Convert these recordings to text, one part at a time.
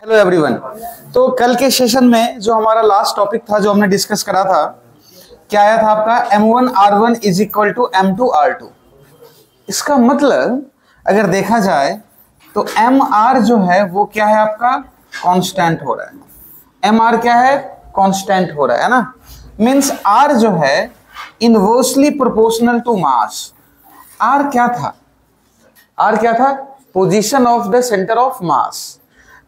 Hello everyone. तो कल के सेशन में जो हमारा लास्ट टॉपिक था, जो हमने डिस्कस करा था, क्या आया था आपका M1R1 is equal to M2R2। इसका मतलब अगर देखा जाए तो MR जो है वो क्या है आपका कांस्टेंट हो रहा है। MR क्या है कांस्टेंट हो रहा है ना, मींस R जो है inversely proportional to mass. R क्या था? R क्या था? Position of the centre of mass.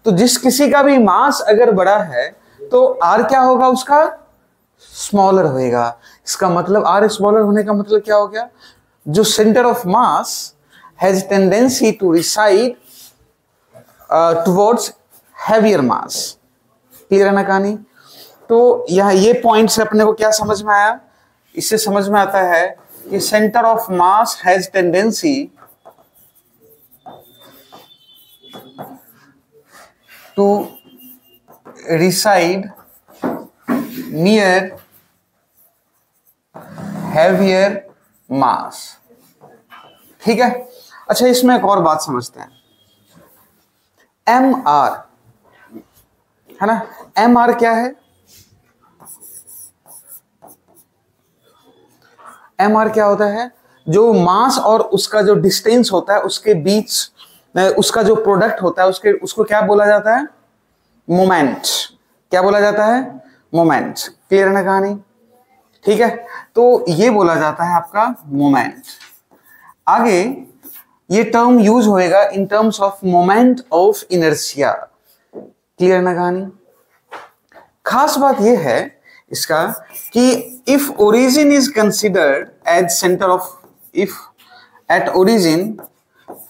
तो जिस किसी का भी मास अगर बड़ा है तो R क्या होगा उसका? स्मॉलर होएगा। इसका मतलब R स्मॉलर होने का मतलब क्या हो गया? जो centre of mass has tendency to reside towards heavier mass. Clear है ना कहानी? तो यहाँ ये पॉइंट्स अपने को क्या समझ में आया? इससे समझ में आता है कि centre of mass has tendency to reside near heavier mass। ठीक है। अच्छा, इसमें एक और बात समझते हैं। MR है ना, MR क्या है? MR क्या होता है? जो मास और उसका जो डिस्टेंस होता है उसके बीच उसका जो प्रोडक्ट होता है उसको क्या बोला जाता है? मोमेंट। क्या बोला जाता है? मोमेंट। क्लियर है ना कहानी? ठीक है, तो ये बोला जाता है आपका मोमेंट। आगे ये टर्म यूज होएगा in terms of moment of inertia. Clear है ना कहानी? खास बात ये है इसका कि if origin is considered as centre of, if at origin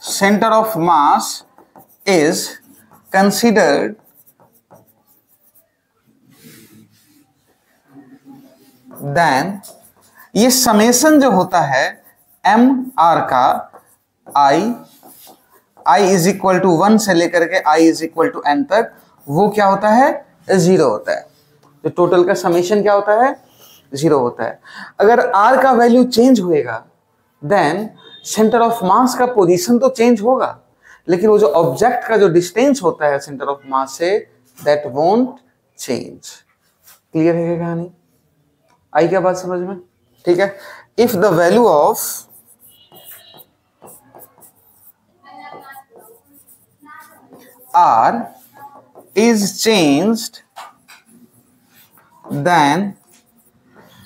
center of mass is considered then ये समेशन जो होता है MR का I इज इक्वल टू 1 से लेकर के I is equal to N तक, वो क्या होता है? 0 होता है। तो टोटल का समेशन क्या होता है? 0 होता है। अगर R का वैल्यू चेंज होएगा देन सेंटर ऑफ मास का पोजीशन तो चेंज होगा, लेकिन वो जो ऑब्जेक्ट का जो डिस्टेंस होता है सेंटर ऑफ मास से, दैट वोंट चेंज। क्लियर है कहानी? आई क्या बात समझ में? ठीक है। If the value of R is changed then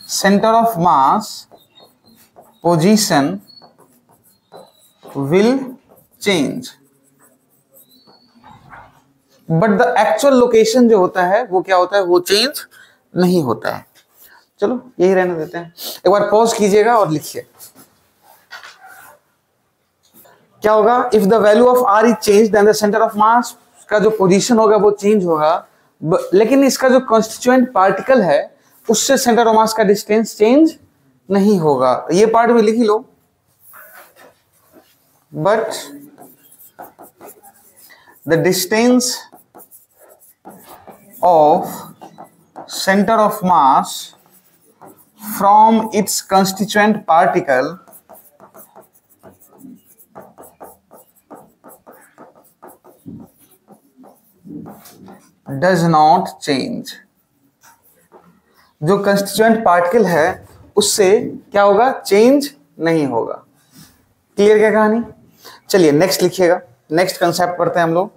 center of mass position will change, but the actual location जो होता है वो क्या होता है? वो चेंज नहीं होता है। चलो यही रहने देते हैं। एक बार पॉज कीजिएगा और लिखिए क्या होगा? If the value of R is change then the centre of mass का जो पोजीशन होगा वो चेंज होगा, लेकिन इसका जो कॉन्स्टिट्यूएंट पार्टिकल है उससे सेंटर ऑफ मास का डिस्टेंस चेंज नहीं होगा। ये पार्ट भी लिख लो। But the distance of center of mass from its constituent particle does not change। जो constituent particle है उससे क्या होगा? चेंज नहीं होगा। क्लियर क्या कहानी? चलिए नेक्स्ट लिखिएगा। नेक्स्ट कंसेप्ट पढ़ते हैं हम लोग,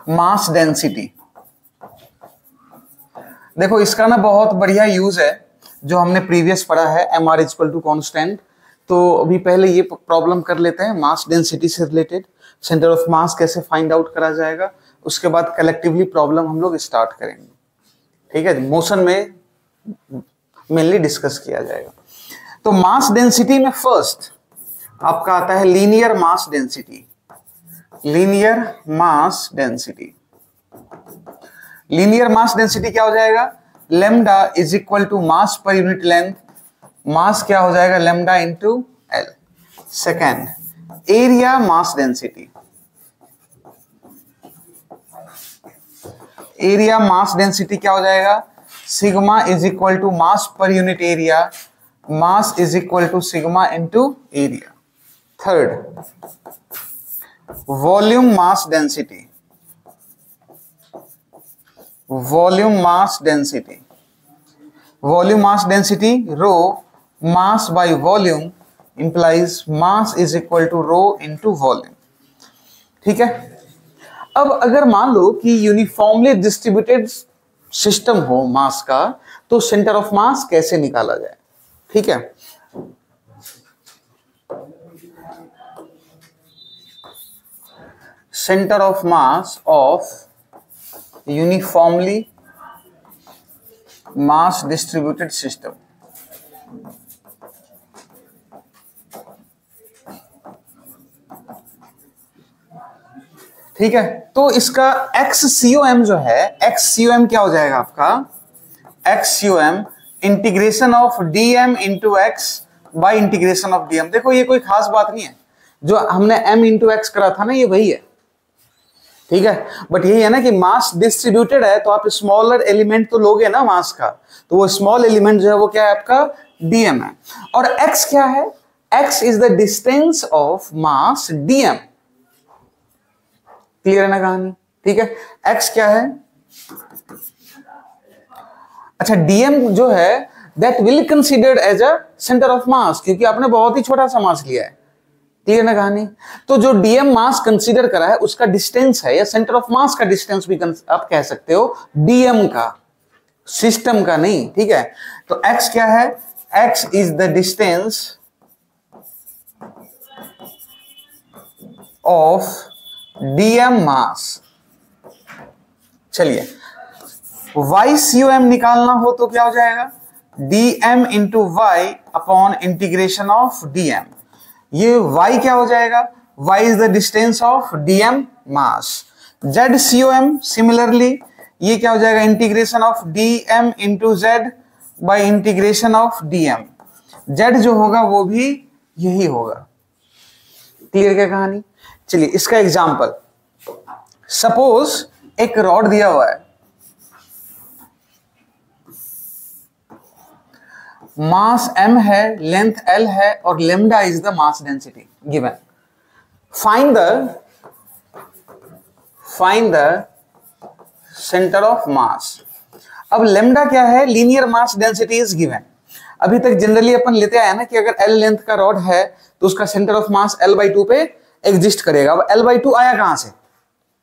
मास डेंसिटी। देखो इसका ना बहुत बढ़िया यूज है जो हमने प्रीवियस पढ़ा है, MR इक्वल टू कांस्टेंट। तो अभी पहले ये प्रॉब्लम कर लेते हैं मास डेंसिटी से रिलेटेड, सेंटर ऑफ मास कैसे फाइंड आउट करा जाएगा, उसके बाद कलेक्टिवली प्रॉब्लम हम लोग स्टार्ट करेंगे। ठीक है, मोशन में मेनली डिस्कस किया जाएगा। तो मास डेंसिटी में फर्स्ट आपका आता है linear mass density. Linear mass density, linear mass density क्या हो जाएगा? Lambda is equal to mass per unit length. Mass क्या हो जाएगा? Lambda into L. Second, area mass density. Area mass density क्या हो जाएगा? Sigma is equal to mass per unit area, mass is equal to sigma into area. Third, volume mass density, volume mass density, volume mass density rho mass by volume implies mass is equal to rho into volume. ठीक है। अब अगर मान लो कि uniformly distributed system हो मास का, तो centre of मास कैसे निकाला जाए? ठीक है। Centre of mass of uniformly mass distributed system, ठीक है। तो इसका XCOM जो है, XCOM क्या हो जाएगा आपका? XCOM integration of dm into x by integration of dm। देखो ये कोई खास बात नहीं है, जो हमने m इंटू एक्स करा था ना, ये वही है। ठीक है। बट यही है ना कि मास डिस्ट्रीब्यूटेड है, तो आप स्मॉलर एलिमेंट तो लोगे ना मास का, तो वो स्मॉल एलिमेंट जो है वो क्या है आपका? dm है। और x क्या है? x is the distance of mass dm। Clear है ना कहानी? ठीक है। x क्या है? अच्छा, dm जो है that will considered as a centre of mass, क्योंकि आपने बहुत ही छोटा सा मास लिया है। क्लियर ना कहानी? तो जो dm मास कंसीडर करा है उसका डिस्टेंस है, या सेंटर ऑफ मास का डिस्टेंस भी आप कह सकते हो, dm का, सिस्टम का नहीं। ठीक है। तो x क्या है? x is the distance of dm mass. चलिए, YCOM निकालना हो तो क्या हो जाएगा? dm into y upon integration of dm। ये y क्या हो जाएगा? y is the distance of dm mass. ZCOM similarly ये क्या हो जाएगा? Integration of dm into z by integration of dm। z जो होगा वो भी यही होगा। क्लियर क्या कहानी? चलिए इसका एग्जांपल, सपोज एक रॉड दिया हुआ है, मास m है, लेंथ l है, और lambda is the mass density given. Find the centre of मास। अब लेमडा क्या है? Linear mass density is given. अभी तक जनरली अपन लेते आए ना कि अगर l लेंथ का रॉड है तो उसका सेंटर ऑफ मास l/2 पे एग्जिस्ट करेगा। अब l/2 आया कहां से?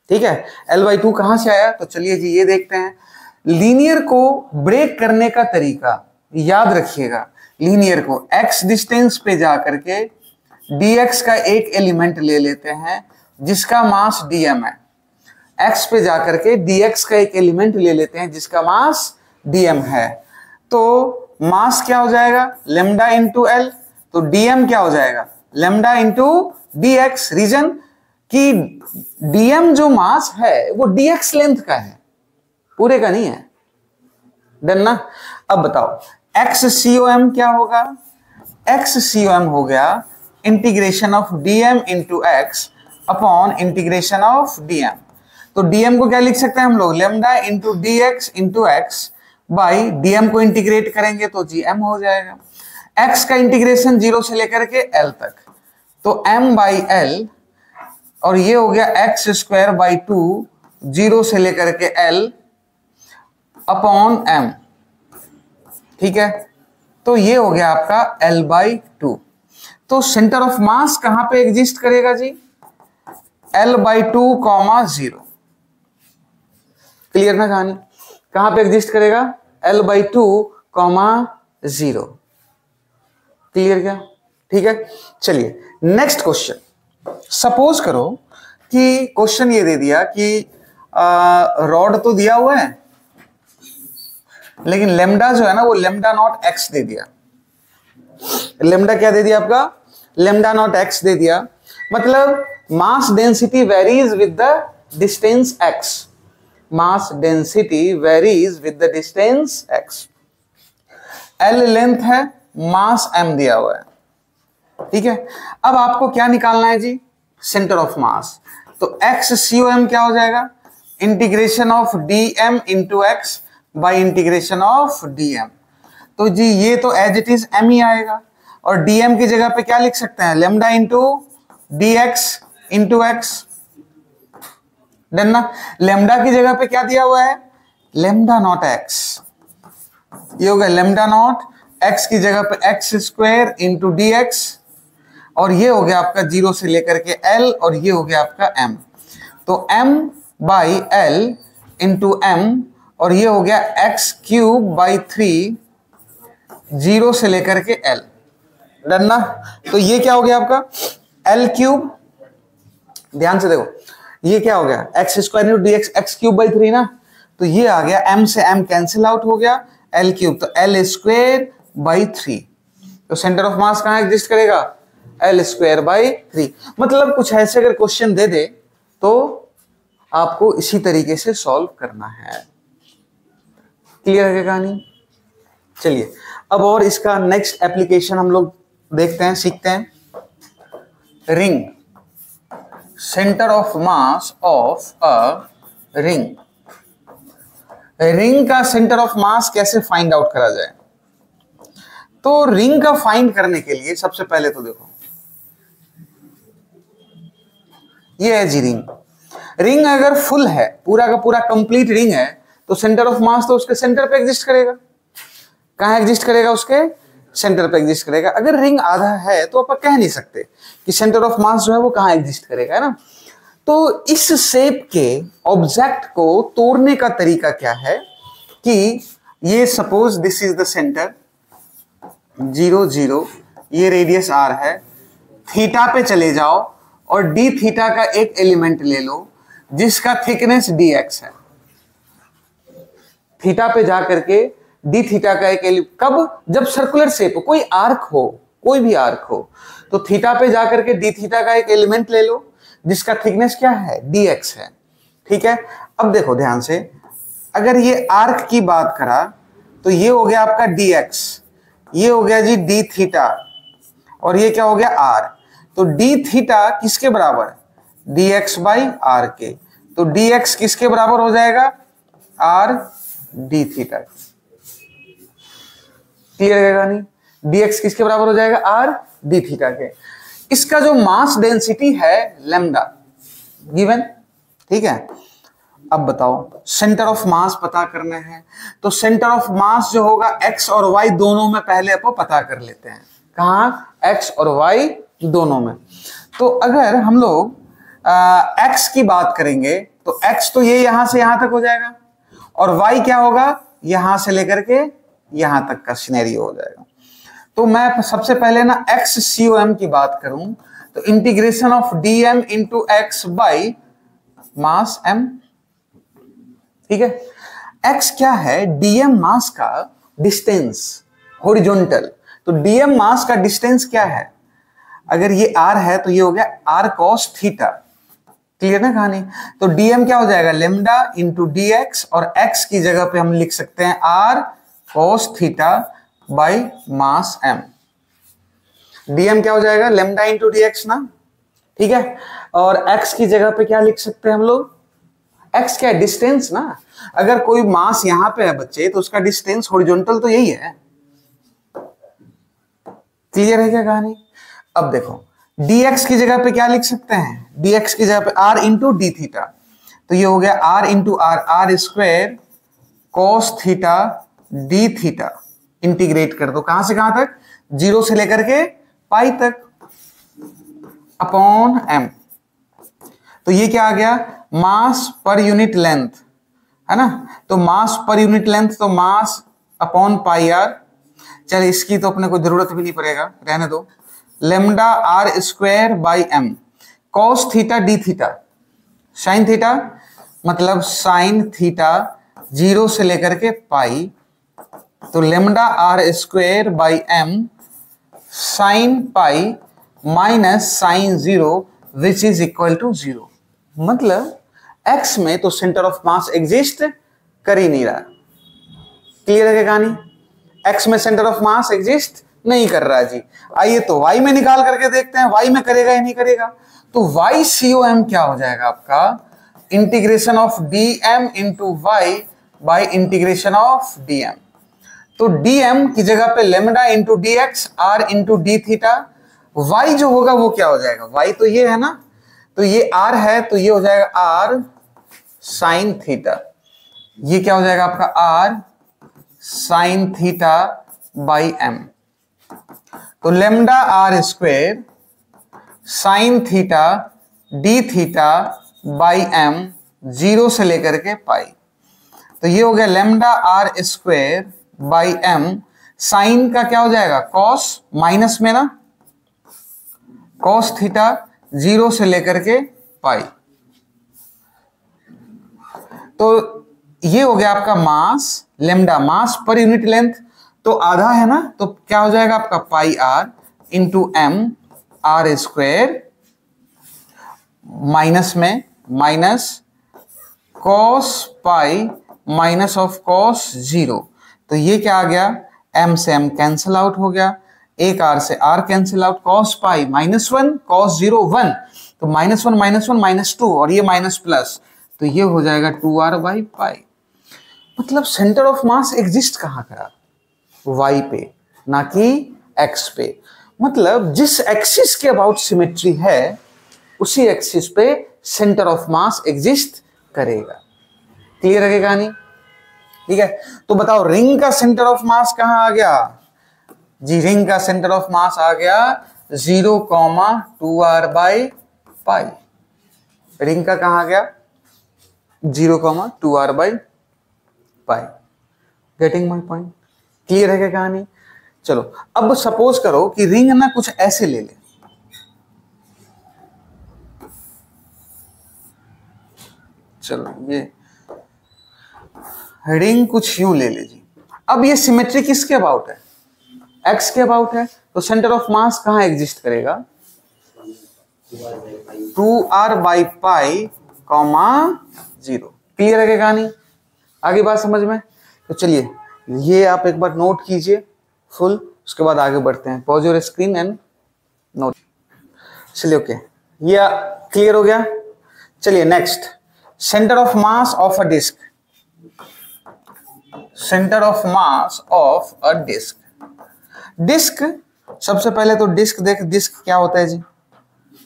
ठीक है, l/2 कहां से आया? तो चलिए जी ये देखते हैं। लीनियर को ब्रेक करने का तरीका याद रखिएगा। लीनियर को x डिस्टेंस पे जाकर के dx का एक एलिमेंट ले लेते हैं जिसका मास dm है, x पे जाकर के dx का एक एलिमेंट ले लेते हैं जिसका मास dm है, तो मास क्या हो जाएगा? Lambda into L. तो dm क्या हो जाएगा? Lambda into dx। रीजन कि dm जो मास है वो dx लेंथ का है, पूरे का नहीं है। डन ना? अब बताओ XCOM क्या होगा? XCOM हो गया integration of dm into x upon integration of dm। तो dm को क्या लिख सकते हैं हम लोग? Lambda into dx into x by dm को इंटीग्रेट करेंगे तो gm हो जाएगा। x का इंटीग्रेशन 0 से लेकर के l तक, तो m बाई l, और ये हो गया x²/2 0 से लेकर के l अपॉन m। ठीक है, तो ये हो गया आपका l/2। तो सेंटर ऑफ मास कहां पे एग्जिस्ट करेगा जी? l/2, 0। क्लियर ना कहानी? कहां पे एग्जिस्ट करेगा? l/2, 0। क्लियर क्या? ठीक है। चलिए नेक्स्ट क्वेश्चन। सपोज करो कि क्वेश्चन ये दे दिया कि रॉड तो दिया हुआ है, लेकिन लेमडा जो है ना वो लेमडा नॉट एक्स दे दिया। लेमडा क्या दे दिया आपका? लेमडा नॉट एक्स दे दिया। मतलब mass density varies with the distance x. Mass density varies with the distance x. L length है, मास एम दिया हुआ है। ठीक है। अब आपको क्या निकालना है जी? Centre of mass. तो XCOM क्या हो जाएगा? Integration of dm into x by integration of dm। तो जी ये तो एज इट इज m ही आएगा, और dm की जगह पे क्या लिख सकते हैं? Lambda into dx into x done ना। लेमडा की जगह पे क्या दिया हुआ है, लेमडा नॉट एक्स, ये हो गया लेमडा नॉट एक्स की जगह पे x square into D x, और ये हो गया आपका 0 से लेकर के l, और ये हो गया आपका m, तो m by l into m, और ये हो गया एक्स क्यूब बाई 3 0 से लेकर के l, डन ना। तो ये क्या हो गया आपका l क्यूब, ध्यान से देखो ये क्या हो गया x square into D x, x cube by 3 ना, तो ये आ गया m से m कैंसिल आउट हो गया, l क्यूब तो l स्क्वायर बाई 3, तो सेंटर ऑफ मास कहां एग्जिस्ट करेगा, l स्क्वायर बाई 3। मतलब कुछ ऐसे अगर क्वेश्चन दे दे तो आपको इसी तरीके से सॉल्व करना है। क्लियर है कहानी। चलिए अब और इसका नेक्स्ट एप्लीकेशन हम लोग देखते हैं, सीखते हैं। Ring, centre of mass of a ring. Ring का सेंटर ऑफ मास कैसे फाइंड आउट करा जाए, तो रिंग का फाइंड करने के लिए सबसे पहले तो देखो ये है जी रिंग। रिंग अगर फुल है, पूरा का पूरा कंप्लीट रिंग है, तो सेंटर ऑफ मास तो उसके सेंटर पे एग्जिस्ट करेगा। कहां एग्जिस्ट करेगा, उसके सेंटर पे एग्जिस्ट करेगा। अगर रिंग आधा है तो अपन कह नहीं सकते कि सेंटर ऑफ मास जो है वो कहां एग्जिस्ट करेगा, है ना। तो इस शेप के ऑब्जेक्ट को तोड़ने का तरीका क्या है कि ये suppose this is the centre 0 0, ये रेडियस r है, थीटा पे चले जाओ और डी थीटा का एक एलिमेंट ले लो जिसका थिकनेस dx है। थीटा पे जा करके डी थीटा का एक एलिमेंट, कब, जब सर्कुलर शेप हो, कोई आर्क हो, कोई भी आर्क हो, तो थीटा पे जा करके डी थीटा का एक एलिमेंट ले लो जिसका थिकनेस क्या है, dx है। ठीक है, अब देखो ध्यान से, अगर ये आर्क की बात करा तो ये हो गया आपका dx, ये हो गया जी डी थीटा, और ये क्या हो गया r। तो डी थीटा किसके बराबर, dx बाई r के, तो dx किसके बराबर हो जाएगा, r डी थीटा। क्लियर है नहीं, dx किसके बराबर हो जाएगा, r डी थीटा के। इसका जो मास डेंसिटी है लैम्डा गिवन, ठीक है। अब बताओ सेंटर ऑफ मास पता करना है, तो सेंटर ऑफ मास जो होगा x और y दोनों में पहले अपन पता कर लेते हैं। कहां, x और y दोनों में। तो अगर हम लोग x की बात करेंगे तो x तो ये यहां से यहां तक हो जाएगा, और y क्या होगा, यहां से लेकर के यहां तक का सिनेरियो हो जाएगा। तो मैं सबसे पहले ना x COM की बात करूं तो integration of dm into x by mass m, ठीक है। x क्या है, dm मास का डिस्टेंस हॉरिजॉन्टल, तो dm मास का डिस्टेंस क्या है, अगर ये r है तो ये हो गया r cos थीटा। क्लियर ना कहानी। तो dm क्या हो जाएगा, लेमडा इंटू dx, और x की जगह पे हम लिख सकते हैं r cos theta by mass m। dm क्या हो जाएगा, लेमडा इंटू dx ना, ठीक है। और x की जगह पे क्या लिख सकते हैं हम लोग, x क्या है, डिस्टेंस ना। अगर कोई मास यहां पे है बच्चे तो उसका डिस्टेंस हॉरिजॉन्टल तो यही है। क्लियर है क्या कहानी। अब देखो dx की जगह पे क्या लिख सकते हैं, dx की जगह पे r इंटू डी थीटा, तो ये हो गया r into r square cos theta d theta. Integrate कर दो कहां से कहां तक, 0 से लेकर के पाई तक, अपॉन m। तो ये क्या आ गया, मास पर यूनिट लेंथ, है ना। तो मास पर यूनिट लेंथ तो मास अपॉन पाई आर। चल इसकी तो अपने को जरूरत भी नहीं पड़ेगा, रहने दो। Lambda r square by m, cos theta d theta, sine theta मतलब साइन थीटा 0 से लेकर के पाई, तो lambda r square by m sine pi minus sine 0 which is equal to 0। मतलब x में तो सेंटर ऑफ मास एग्जिस्ट कर ही नहीं रहा। क्लियर है कहानी, x में सेंटर ऑफ मास एग्जिस्ट नहीं कर रहा जी। आइए तो y में निकाल करके देखते हैं, y में करेगा या नहीं करेगा। तो y COM क्या हो जाएगा आपका, integration of dm into y by integration of dm। तो dm की जगह पे lambda into dx r into D theta, y जो होगा वो क्या हो जाएगा, y तो ये है ना, तो ये r है तो ये हो जाएगा r साइन थीटा, ये क्या हो जाएगा आपका r sine theta by m। तो lambda r square sine theta d theta by m, 0 से लेकर के पाई। तो ये हो गया lambda r square by m। Sine का क्या हो जाएगा कॉस, माइनस में ना, कॉस थीटा 0 से लेकर के पाई। तो ये हो गया आपका मास, लेमडा मास पर यूनिट लेंथ, तो आधा है ना, तो क्या हो जाएगा आपका pi r into M R square, minus में minus cos pi minus of cos 0। तो ये क्या आ गया, m से m कैंसिल आउट हो गया, एक r से r cancel out, cos pi -1 cos 0 1, तो -1 -2 और ये माइनस प्लस, तो ये हो जाएगा 2r बाई पाई। मतलब सेंटर ऑफ मास एग्जिस्ट कहां करा, y पे, ना कि x पे। मतलब जिस एक्सिस के अबाउट सिमेट्री है उसी एक्सिस पे सेंटर ऑफ मास एग्जिस्ट करेगा। क्लियर है कहानी? ठीक है, तो बताओ रिंग का सेंटर ऑफ मास कहां आ गया जी? रिंग का सेंटर ऑफ मास आ गया 0,2r बाई पाई। रिंग का कहां आ गया 0,2r by pi. Getting my point? Clear है क्या कहानी? चलो अब सपोज करो कि रिंग ना कुछ ऐसे ले ले, चलो ये रिंग कुछ यूं ले ले जी। अब ये सिमेट्री किसके अबाउट है, एक्स के अबाउट है, तो सेंटर ऑफ मास कहां एग्जिस्ट करेगा 2r by pi comma 0। Clear है क्या कहानी? आगे बात समझ में? तो चलिए ये आप एक बार नोट कीजिए फुल, उसके बाद आगे बढ़ते हैं। Pause your screen and note. चलिए ओके, ये क्लियर हो गया। चलिए next, centre of mass of a disc. Centre of mass of a disc. Disc, सबसे पहले तो डिस्क देख, डिस्क क्या होता है जी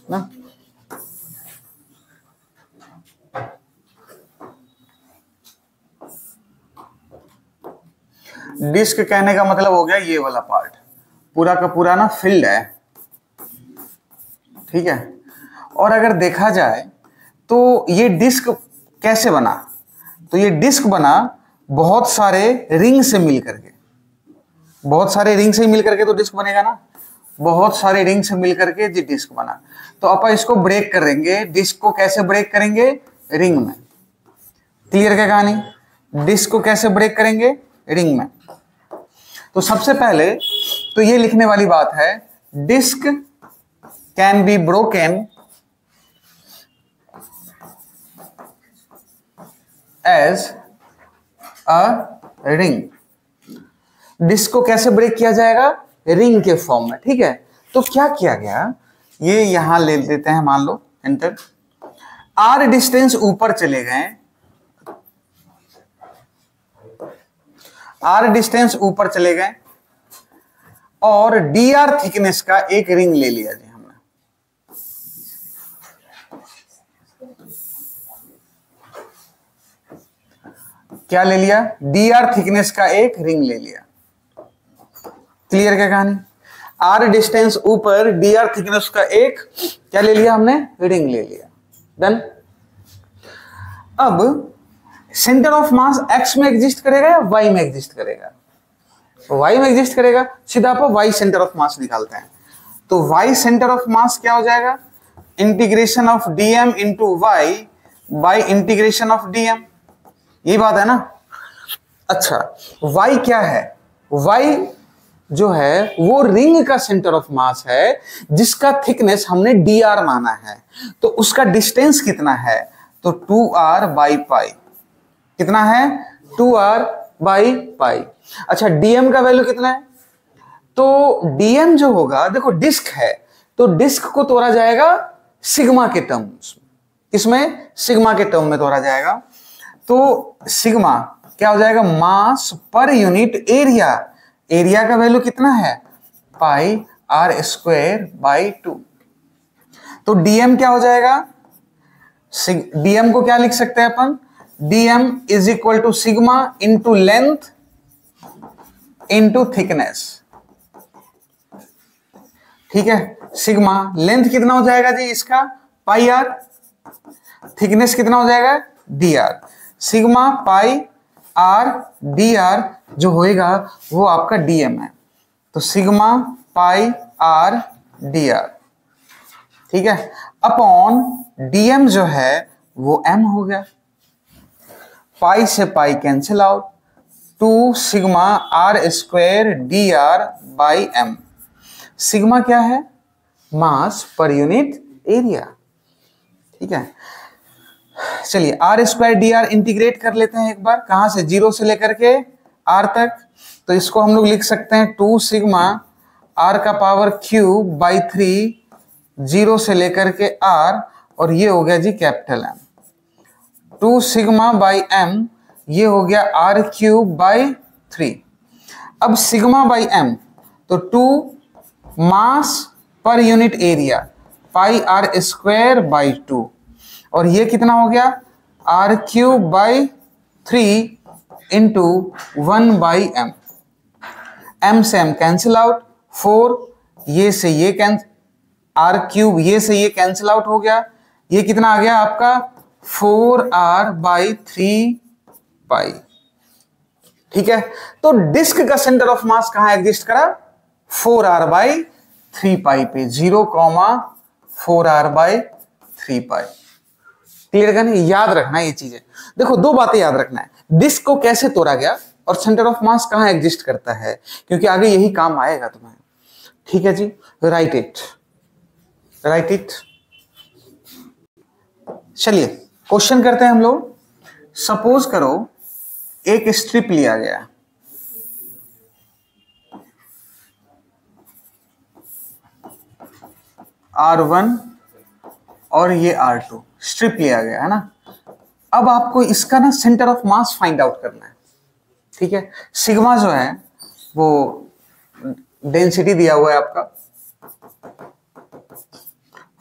ना, डिस्क कहने का मतलब हो गया ये वाला पार्ट, पूरा का पूरा ना फिल्ड है, ठीक है। और अगर देखा जाए तो ये डिस्क कैसे बना, तो ये डिस्क बना बहुत सारे रिंग से मिल करके, बहुत सारे रिंग से मिल करके तो डिस्क बनेगा ना, बहुत सारे रिंग से मिल करके ये डिस्क बना। तो अपन इसको ब्रेक करेंगे, डिस्क को कैसे ब्रेक करेंगे, रिंग में। क्लियर क्या कहानी? डिस्क को कैसे ब्रेक करेंगे, रिंग में। तो सबसे पहले तो ये लिखने वाली बात है, disc can be broken as a ring. Disc को कैसे ब्रेक किया जाएगा, रिंग के फॉर्म में, ठीक है। तो क्या किया गया, ये यहां ले लेते हैं, मान लो एंटर, आर डिस्टेंस ऊपर चले गए, आर डिस्टेंस ऊपर चले गए और डी आर थिकनेस का एक रिंग ले लिया जी हमने। क्या ले लिया, डी आर थिकनेस का एक रिंग ले लिया। क्लियर क्या कहानी? आर डिस्टेंस ऊपर, डी आर थिकनेस का एक क्या ले लिया हमने, रिंग ले लिया। डन। अब सेंटर ऑफ मास एक्स में एग्जिस्ट करेगा या वाई में एग्जिस्ट करेगा, वाई में एग्जिस्ट करेगा, सीधा आप वाई सेंटर ऑफ मास निकालते हैं। तो वाई सेंटर ऑफ मास क्या हो जाएगा, integration of DM into Y by integration of dm, यही बात है ना। अच्छा वाई क्या है, वाई जो है वो रिंग का सेंटर ऑफ मास है जिसका थिकनेस हमने डी आर माना है, तो उसका डिस्टेंस कितना है, तो 2r बाई पाई, कितना है 2r बाई पाई। अच्छा डीएम का वैल्यू कितना है, तो डीएम जो होगा, देखो डिस्क है तो डिस्क को तोड़ा जाएगा सिग्मा के टर्म्स, किसमें, सिग्मा के टर्म में तोड़ा जाएगा। तो सिग्मा क्या हो जाएगा, mass per unit area, area का वैल्यू कितना है, पाई आर स्क्वायर बाई 2। तो डीएम क्या हो जाएगा, डीएम को क्या लिख सकते हैं अपन, DM is equal to sigma into length into thickness. ठीक है, सिग्मा लेंथ कितना हो जाएगा जी इसका पाई आर, थिकनेस कितना हो जाएगा D R, sigma pi R D are जो होएगा वो आपका डीएम है। तो sigma pi R D are, ठीक है, अपॉन डीएम जो है वो एम हो गया, पाई से pi cancel out, 2 sigma r square d r by m. Sigma क्या है, मास पर यूनिट एरिया। ठीक है, चलिए r square d r integrate कर लेते हैं एक बार, कहां से, 0 से लेकर के आर तक। तो इसको हम लोग लिख सकते हैं 2 सिग्मा आर का पावर क्यूब बाई 3, 0 से लेकर के आर, और ये हो गया जी capital M. 2 sigma by M, ये हो गया आर क्यूब बाई 3। अब सिग्मा बाई एम, तो 2 mass per unit area pi R square by 2, और ये कितना हो गया R cube by 3 into 1 by M. M से एम कैंसिल आउट, 4 ये से ये कैंसिल, आर क्यूब ये से ये कैंसिल आउट हो गया, ये कितना आ गया आपका 4r बाई 3 पाई। ठीक है, तो डिस्क का सेंटर ऑफ मास कहां एग्जिस्ट करा, 4r बाई 3 पाई पे, 0,4r बाई 3 पाई। क्लियर करना, याद रखना ये चीजें। देखो दो बातें याद रखना है, डिस्क को कैसे तोड़ा गया और सेंटर ऑफ मास कहां एग्जिस्ट करता है, क्योंकि आगे यही काम आएगा तुम्हें। ठीक है जी, राइट इट, राइट इट। चलिए क्वेश्चन करते हैं हम लोग। सपोज करो एक स्ट्रिप लिया गया, R1 और ये R2 स्ट्रिप लिया गया है ना। अब आपको इसका ना centre of mass find out करना है। ठीक है, सिग्मा जो है वो डेंसिटी दिया हुआ है आपका,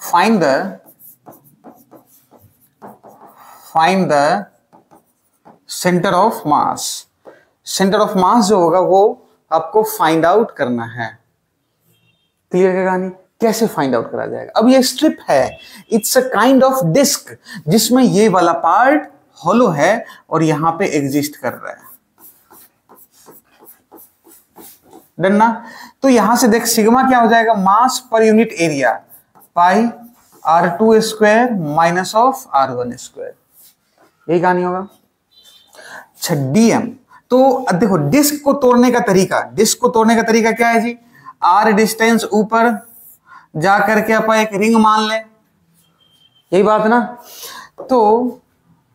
find the centre of mass. Centre of मास जो होगा वो आपको फाइंड आउट करना है। क्लियर है कहानी, कैसे फाइंड आउट करा जाएगा। अब ये स्ट्रिप है, it's a kind of disc जिसमें ये वाला पार्ट हॉलो है और यहां पे एग्जिस्ट कर रहा है। डन ना। तो यहां से देख सिग्मा क्या हो जाएगा, mass per unit area pi R2 square minus of R1 square, यही कहानी होगा। अच्छा डीएम, तो देखो डिस्क को तोड़ने का तरीका, डिस्क को तोड़ने का तरीका क्या है जी, आर डिस्टेंस ऊपर जा करके अपन एक रिंग मान ले, यही बात ना। तो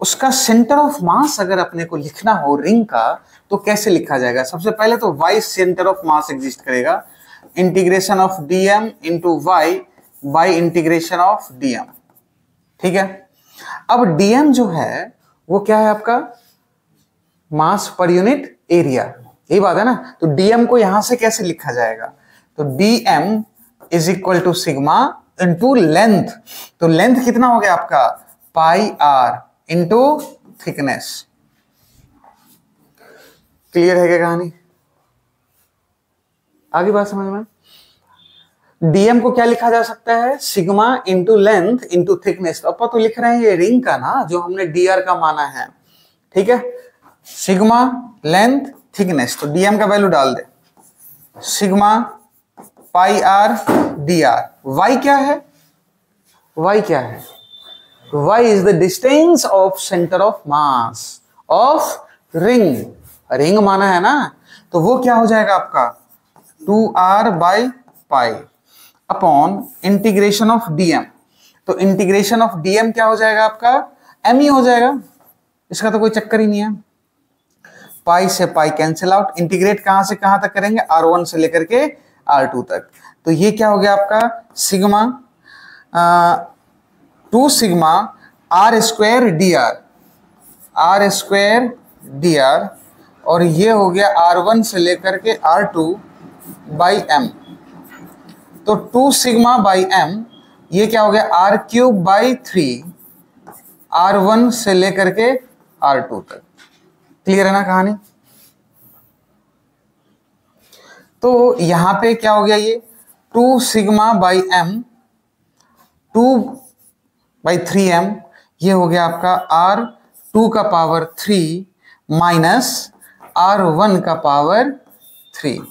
उसका सेंटर ऑफ मास अगर अपने को लिखना हो रिंग का तो कैसे लिखा जाएगा, सबसे पहले तो Y centre of mass exist करेगा, integration of DM into Y by integration of DM. ठीक है, अब डीएम जो है वो क्या है आपका, मास पर यूनिट एरिया, यही बात है ना। तो डीएम को यहां से कैसे लिखा जाएगा, तो dm is equal to sigma into length. तो लेंथ कितना हो गया आपका pi r into thickness. Clear है क्या कहानी, आगे बात समझ में। डीएम को क्या लिखा जा सकता है, sigma into length into thickness. तो अपन तो लिख रहे हैं ये रिंग का ना, जो हमने डीआर का माना है। ठीक है, सिग्मा लेंथ थिकनेस, तो डीएम का वैल्यू डाल दे, sigma pi R D R. Y क्या है, वाई क्या है, Y is the distance of centre of mass of ring, ring माना है ना। तो वो क्या हो जाएगा आपका 2r by pi upon integration of DM. तो इंटीग्रेशन ऑफ डीएम क्या हो जाएगा आपका एम ही हो जाएगा, इसका तो कोई चक्कर ही नहीं है। पाई से पाई कैंसिल आउट, इंटीग्रेट कहां से कहां तक करेंगे, R1 से लेकर के R2 तक। तो ये क्या हो गया आपका sigma 2 sigma r square d r, r square d r, और ये हो गया R1 से लेकर के R2 बाई एम। तो 2 सिग्मा बाई एम, ये क्या हो गया आर क्यूब बाई 3 R1 से लेकर के R2 तक। क्लियर है ना कहानी? तो यहां पे क्या हो गया, ये 2 सिग्मा बाई m 2/3m, ये हो गया आपका R2 का पावर 3 माइनस R1 का पावर 3।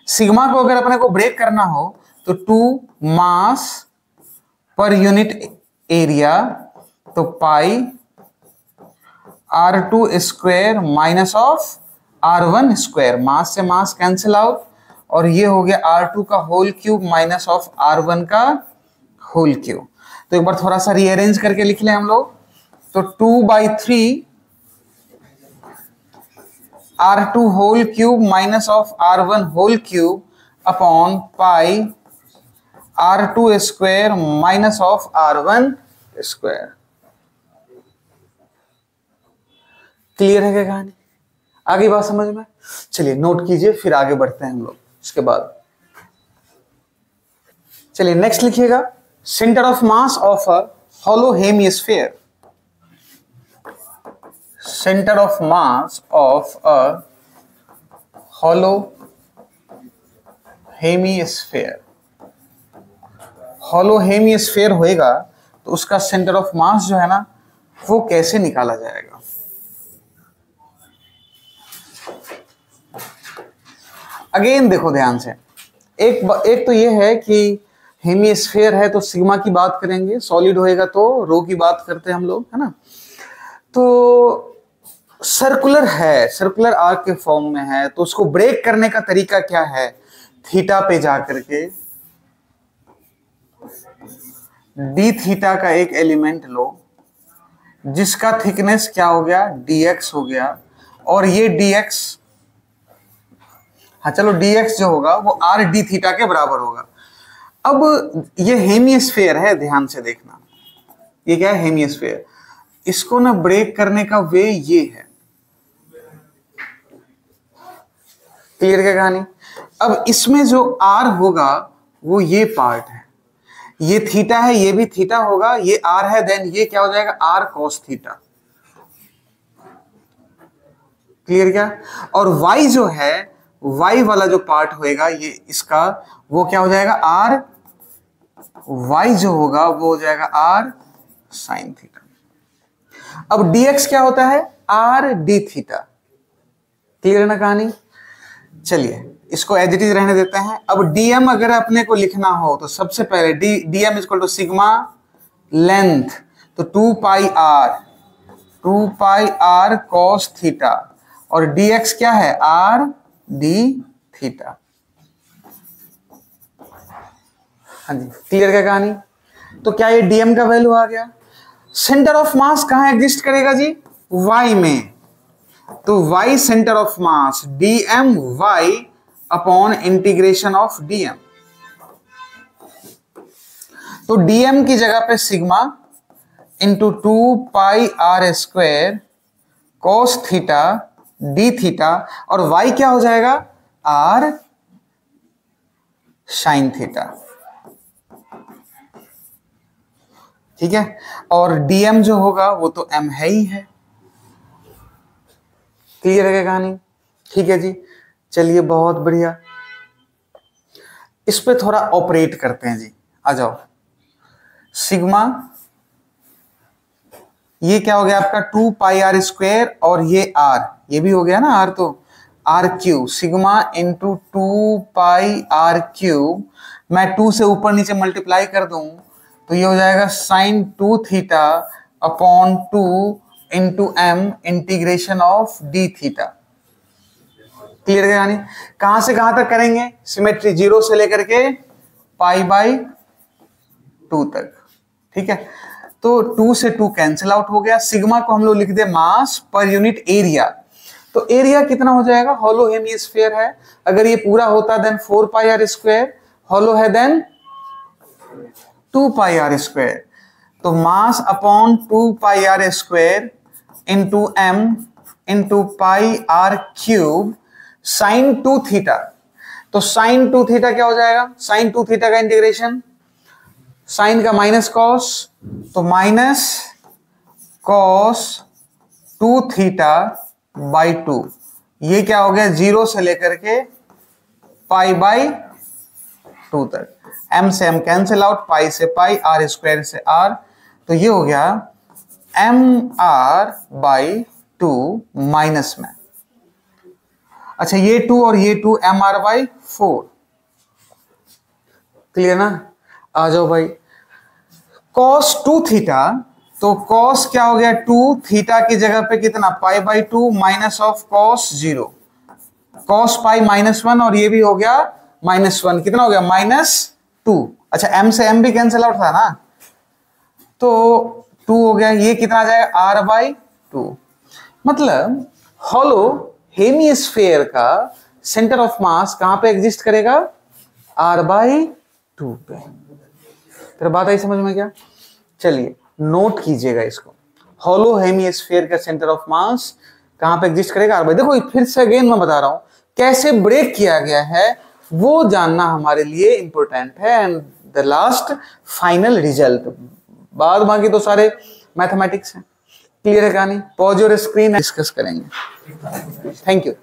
सिग्मा को अगर अपने को ब्रेक करना हो तो 2 मास पर यूनिट एरिया, तो pi R2 square minus of R1 square, mass से मास कैंसिल आउट, और ये हो गया R2 का whole cube minus of R1 का होल क्यूब। तो एक बार थोड़ा सा रीअरेंज करके लिख लें हम लोग, तो 2/3 R2 whole cube minus of R1 whole cube upon pi R2 square minus of R1 square. Clear है क्या कहानी? आगे बात समझ में? चलिए नोट कीजिए, फिर आगे बढ़ते हैं हम लोग इसके बाद। चलिए नेक्स्ट लिखिएगा, centre of mass of a hollow hemisphere. Centre of mass of a hollow hemisphere. Hollow hemisphere होएगा तो उसका सेंटर ऑफ मास जो है ना, वो कैसे निकाला जाएगा? अगेन देखो ध्यान से, एक तो ये है कि हेमिस्फीयर है तो सिग्मा की बात करेंगे, सॉलिड होएगा तो रो की बात करते हैं हम लोग, है ना। तो सर्कुलर है, सर्कुलर आर्क के फॉर्म में है, तो उसको ब्रेक करने का तरीका क्या है? थीटा पे जाकर के डी थीटा का एक एलिमेंट लो जिसका थिकनेस क्या हो गया, dx हो गया, और ये dx, हाँ चलो dx जो होगा वो r d थीटा के बराबर होगा। अब ये हेमिस्फीयर है, ध्यान से देखना, ये क्या है, हेमिस्फीयर। इसको ना ब्रेक करने का वे ये है। क्लियर क्या कहानी? अब इसमें जो r होगा वो ये पार्ट है, ये थीटा है, ये भी थीटा होगा, ये r है, देन ये क्या हो जाएगा, r cos थीटा। क्लियर क्या? और y जो है, y वाला जो पार्ट होएगा ये इसका, वो क्या हो जाएगा, r, y जो होगा वो हो जाएगा r sin थीटा। अब dx क्या होता है, r d थीटा। क्लियर है ना कहानी? चलिए इसको एज इट इज रहने देते हैं। अब dm अगर अपने को लिखना हो तो सबसे पहले dm equal to sigma length, तो 2 पाई r cos थीटा, और dx क्या है, r d थीटा। हाँ जी, क्लियर क्या कहानी? तो क्या ये dm का वैल्यू आ गया? सेंटर ऑफ मास कहां एग्जिस्ट करेगा जी, y में, तो y centre of mass dm y upon integration of dm। तो dm की जगह पे sigma into 2 pi r square cos theta d theta, और y क्या हो जाएगा, r sin थीटा। ठीक है, और dm जो होगा वो तो m है ही है। क्लियर है कहानी? ठीक है जी, चलिए बहुत बढ़िया। इस पे थोड़ा ऑपरेट करते हैं जी, आ जाओ। सिग्मा, ये क्या हो गया आपका 2 पाई r स्क्वायर, और ये r, ये भी हो गया ना r, तो r cube, sigma into 2 pi r cube, मैं 2 से ऊपर नीचे मल्टीप्लाई कर दूं तो ये हो जाएगा sine 2 theta upon 2 into m integration of d theta. Clear है यानी? कहां से कहां तक करेंगे, सिमेट्री 0 से लेकर के π/2 तक। ठीक है, तो 2 से 2 कैंसिल आउट हो गया। सिग्मा को हम लोग लिख दे मास पर यूनिट एरिया, तो एरिया कितना हो जाएगा, हॉलो हेमिस्फीयर है, अगर ये पूरा होता देन 4 पाई r स्क्वायर, हॉलो है देन 2 पाई r स्क्वायर, तो mass upon 2 pi r square into m into pi r cube sign 2 theta. तो साइन 2 थीटा क्या हो जाएगा, साइन 2 थीटा का इंटीग्रेशन, साइन का माइनस कॉस, तो माइनस cos 2 थीटा बाई 2, ये क्या हो गया 0 से लेकर के पाई बाई 2 तक, m से m कैंसिल आउट, पाई से पाई, r स्क्वायर से r, तो ये हो गया mr बाई 2 माइनस में, अच्छा ये 2 और ये 2 mr बाई 4, क्लियर ना। आ जाओ भाई, cos 2 थीटा, तो cos क्या हो गया 2 थीटा की जगह पे कितना pi by 2 minus of cos 0, cos पाई -1 और ये भी हो गया -1, कितना हो गया -2, अच्छा m से m भी कैंसिल आउट था ना, तो 2 हो गया, ये कितना आ जाएगा r बाई 2, मतलब हॉलो हेमिस्फेयर का सेंटर ऑफ मास कहां पे एग्जिस्ट करेगा, r बाई 2 पे। फिर बात आई समझ में क्या, चलिए नोट कीजिएगा इसको, हॉलो हेमिस्फेयर का सेंटर ऑफ मास कहां पे एग्जिस्ट करेगा, r बाई, देखो फिर से अगेन मैं बता रहा हूं कैसे ब्रेक किया गया है वो जानना हमारे लिए इंपॉर्टेंट है, and the last final result, बाद बाकी तो सारे मैथमेटिक्स हैं। क्लियर है कहानी, पॉज योर स्क्रीन, डिस्कस करेंगे। Thank you.